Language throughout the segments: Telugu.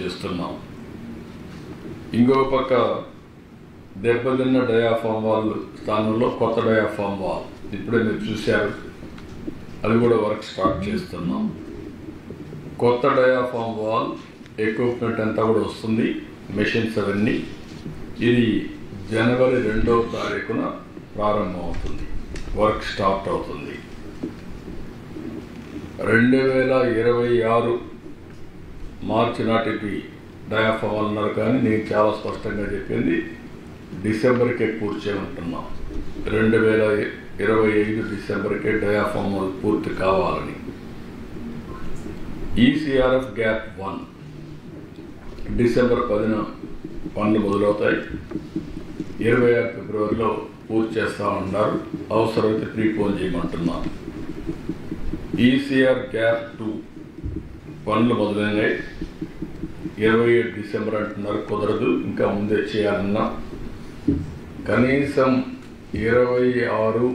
చేస్తున్నాం. ఇంకో పక్క దెబ్బతిన్న డయాఫామ్ వాల్ స్థానంలో కొత్త డయాఫామ్ వాల్ ఇప్పుడే మీరు చూశారు, అది కూడా వర్క్ స్టార్ట్ చేస్తున్నాం. కొత్త డయాఫామ్ వాల్ ఎక్విప్మెంట్ అంతా కూడా వస్తుంది, మెషిన్స్ అవన్నీ. ఇది జనవరి 2వ తారీఖున ప్రారంభం అవుతుంది, వర్క్ స్టార్ట్ అవుతుంది. 2026 మార్చి నాటికి డయాఫామ్ అన్నారు, కానీ నేను చాలా స్పష్టంగా చెప్పింది డిసెంబర్కే పూర్తి చేయమంటున్నాం. 2025 డిసెంబర్కే డయాఫామ్ పూర్తి కావాలని. ఈసీఆర్ఎఫ్ గ్యాప్ 1 డిసెంబర్ 10న పనులు మొదలవుతాయి. 26 ఫిబ్రవరిలో పూర్తి చేస్తా ఉన్నారు. అవసరమైతే ప్రీపోన్ చేయమంటున్నాం. ఈసీఆర్ గ్యాప్ 2 పనులు మొదలైనాయి. 27 డిసెంబర్ అంటున్నారు, కుదరదు, ఇంకా ముందే చేయాలన్నా. కనీసం 26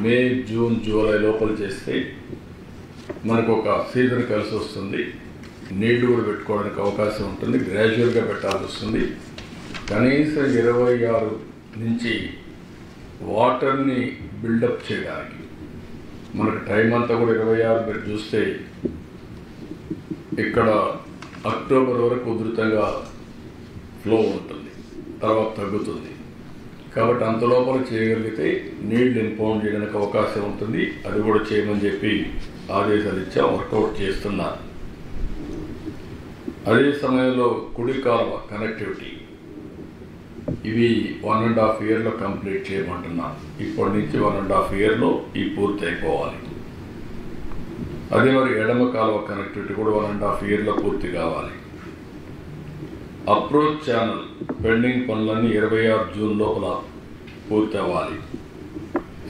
మే, జూన్, జూలై లోపల చేస్తే మనకు ఒక సీజన్ కలిసి వస్తుంది. నీళ్లు కూడా పెట్టుకోవడానికి అవకాశం ఉంటుంది, గ్రాడ్యువల్గా పెట్టాల్సి వస్తుంది. కనీసం 26 నుంచి వాటర్ని బిల్డప్ చేయడానికి మనకు టైం అంతా కూడా 26 మీరు చూస్తే ఇక్కడ అక్టోబర్ వరకు ఉధృతంగా ఫ్లో ఉంటుంది, తర్వాత తగ్గుతుంది. కాబట్టి అంత లోపల చేయగలిగితే నీళ్లు ఇంపౌండ్ చేయడానికి అవకాశం ఉంటుంది. అది కూడా చేయమని చెప్పి ఆదేశాలు ఇచ్చా, వర్కౌట్ చేస్తున్నారు. అదే సమయంలో కుడి కాలువ కనెక్టివిటీ ఇవి 1.5 ఇయర్లో కంప్లీట్ చేయమంటున్నాను. ఇప్పటి నుంచి 1.5 ఇయర్లో ఈ పూర్తి అయిపోవాలి. అదే మరి ఎడమ కాలువ కనెక్టివిటీ కూడా 1.5 ఇయర్లో పూర్తి కావాలి. అప్రోచ్ ఛానల్ పెండింగ్ పనులన్నీ 26 జూన్ లోపల పూర్తి అవ్వాలి.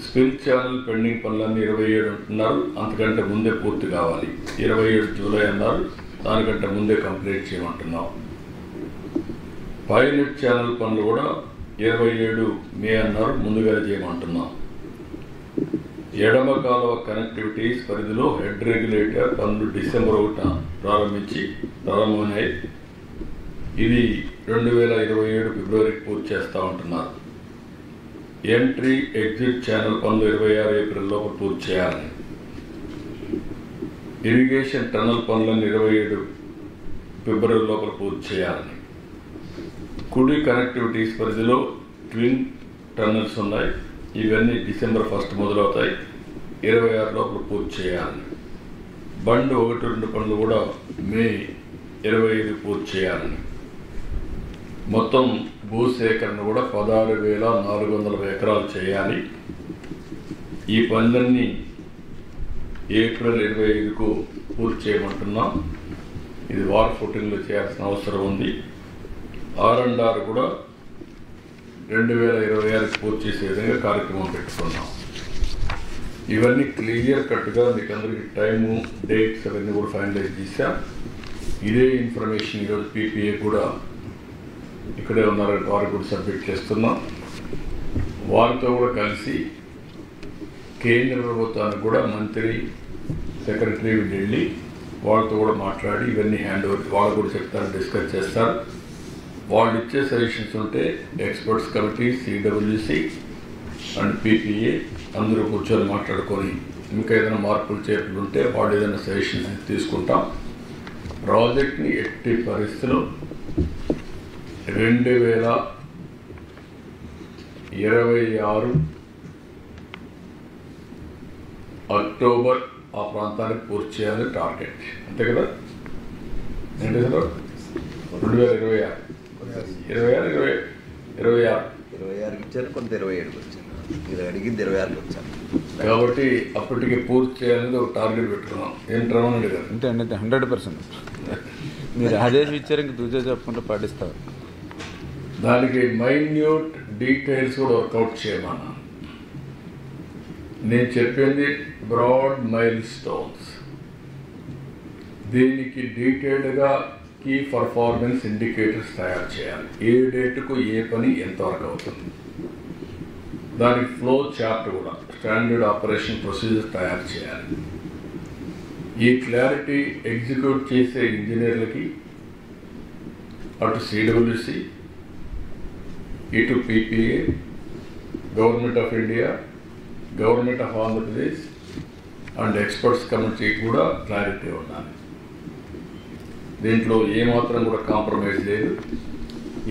స్పిల్ ఛానల్ పెండింగ్ పనులన్నీ 27 అంటున్నారు, అంతకంటే ముందే పూర్తి కావాలి. 27 జూలై అన్నారు, దానికంటే ముందే కంప్లీట్ చేయమంటున్నాం. పైలట్ ఛానల్ పనులు కూడా 27 మే అన్నారు, ముందుగా చేయమంటున్నాం. ఎడమ కాలువ కనెక్టివిటీస్ పరిధిలో హెడ్ రెగ్యులేటర్ పనులు డిసెంబర్ 1న ప్రారంభమైనాయి. ఇది 2027 ఫిబ్రవరికి పూర్తి చేస్తూ ఉంటున్నారు. ఎంట్రీ ఎగ్జిట్ ఛానల్ పనులు 26 ఏప్రిల్ లోపల పూర్తి చేయాలని. ఇరిగేషన్ టన్నల్ పనులను 27 ఫిబ్రవరి లోపల పూర్తి చేయాలని. కుడి కనెక్టివిటీస్ పరిధిలో ట్విన్ టన్నల్స్ ఉన్నాయి, ఇవన్నీ డిసెంబర్ 1 మొదలవుతాయి, 26 లోపల పూర్తి చేయాలని. బండ్ 1, 2 పనులు కూడా మే 25 పూర్తి చేయాలని. మొత్తం భూసేకరణ కూడా 16,440 ఎకరాలు చేయాలి. ఈ పనులన్నీ ఏప్రిల్ 25కు పూర్తి చేయమంటున్నాం. ఇది వార్ ఫుటింగ్లో చేయాల్సిన అవసరం ఉంది. R&R కూడా 2026కి పూర్తి చేసే విధంగా కార్యక్రమం పెట్టుకున్నాం. ఇవన్నీ క్లియర్ కట్గా మీకు అందరికీ టైము, డేట్స్ అవన్నీ కూడా ఫైనలైజ్ చేశాం. ఇదే ఇన్ఫర్మేషన్ ఈరోజు PPA కూడా ఇక్కడే ఉన్నారని వారికి కూడా సబ్మిట్ చేస్తున్నాం. వారితో కూడా కలిసి కేంద్ర ప్రభుత్వానికి కూడా మంత్రి, సెక్రటరీ వెళ్ళి వాళ్ళతో కూడా మాట్లాడి ఇవన్నీ హ్యాండ్ ఓవర్ వాళ్ళు కూడా చెప్తారు, డిస్కస్ చేస్తారు. వాళ్ళు ఇచ్చే సజెషన్స్ ఉంటే experts committee, CWC and PPA అందరూ కూర్చొని మాట్లాడుకొని ఇంకా ఏదైనా మార్పులు చేర్పులు ఉంటే వాళ్ళు ఏదైనా సజెషన్స్ తీసుకుంటాం. ప్రాజెక్ట్ని ఎట్టి పరిస్థితుల్లో 2026 అక్టోబర్ ఆ ప్రాంతానికి పూర్తి చేయాలి టార్గెట్, అంతే కదా? ఏంటి సార్? 2026 ఇచ్చారు, కొంత 27కి వచ్చారు. మీరు అడిగింది 26కి వచ్చారు కాబట్టి అప్పటికి పూర్తి చేయాలని ఒక టార్గెట్ పెట్టుకున్నాం. ఏంట్రామని అడిగారు అంటే 100% మీరు ఆదేశం ఇచ్చారు, ఇంక దూజా చెప్పకుండా పాటిస్తారు. దానికి మైన్యూట్ డీటెయిల్స్ కూడా వర్కౌట్ చేయమన్నా. నేను చెప్పింది బ్రాడ్ మైల్ స్టోన్స్. దీనికి డీటెయిల్డ్గా కీ పర్ఫార్మెన్స్ ఇండికేటర్స్ తయారు చేయాలి. ఏ డేట్కు ఏ పని ఎంతవరకు అవుతుంది, దానికి ఫ్లో చార్ట్ కూడా స్టాండర్డ్ ఆపరేషన్ ప్రొసీజర్ తయారు చేయాలి. ఈ క్లారిటీ ఎగ్జిక్యూట్ చేసే ఇంజనీర్లకి, అటు సిడబ్ల్యూసి, ఇటు PPA, government of India, government of Andhra Pradesh and experts committee కూడా క్లారిటీ ఉండాలి. దీంట్లో ఏమాత్రం కూడా కాంప్రమైజ్ లేదు.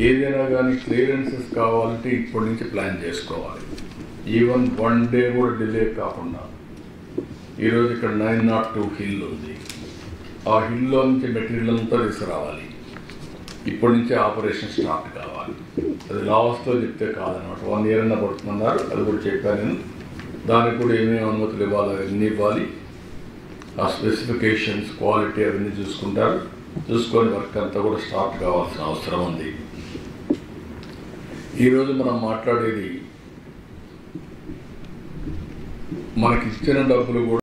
ఏదైనా కానీ క్లియరెన్సెస్ కావాలంటే ఇప్పటి నుంచి ప్లాన్ చేసుకోవాలి. ఈవెన్ 1 డే కూడా డిలే కాకుండా. ఈరోజు ఇక్కడ 902 హిల్ ఉంది. ఆ హిల్లో నుంచి మెటీరియల్ అంతా తీసుకురావాలి. ఇప్పటి నుంచే ఆపరేషన్ స్టార్ట్ కావాలి. అది లాస్ట్లో చెప్తే కాదనమాట. 1 year అన్న పడుతుందన్నారు. అది కూడా చెప్పాను నేను. దానికి కూడా ఏమేమి అనుమతులు ఇవ్వాలి అవన్నీ ఇవ్వాలి. ఆ స్పెసిఫికేషన్స్, క్వాలిటీ అవన్నీ చూసుకుంటారు. చూసుకొని వర్క్ అంతా కూడా స్టార్ట్ కావాల్సిన అవసరం ఉంది. ఈరోజు మనం మాట్లాడేది మనకి ఇచ్చిన డబ్బులు కూడా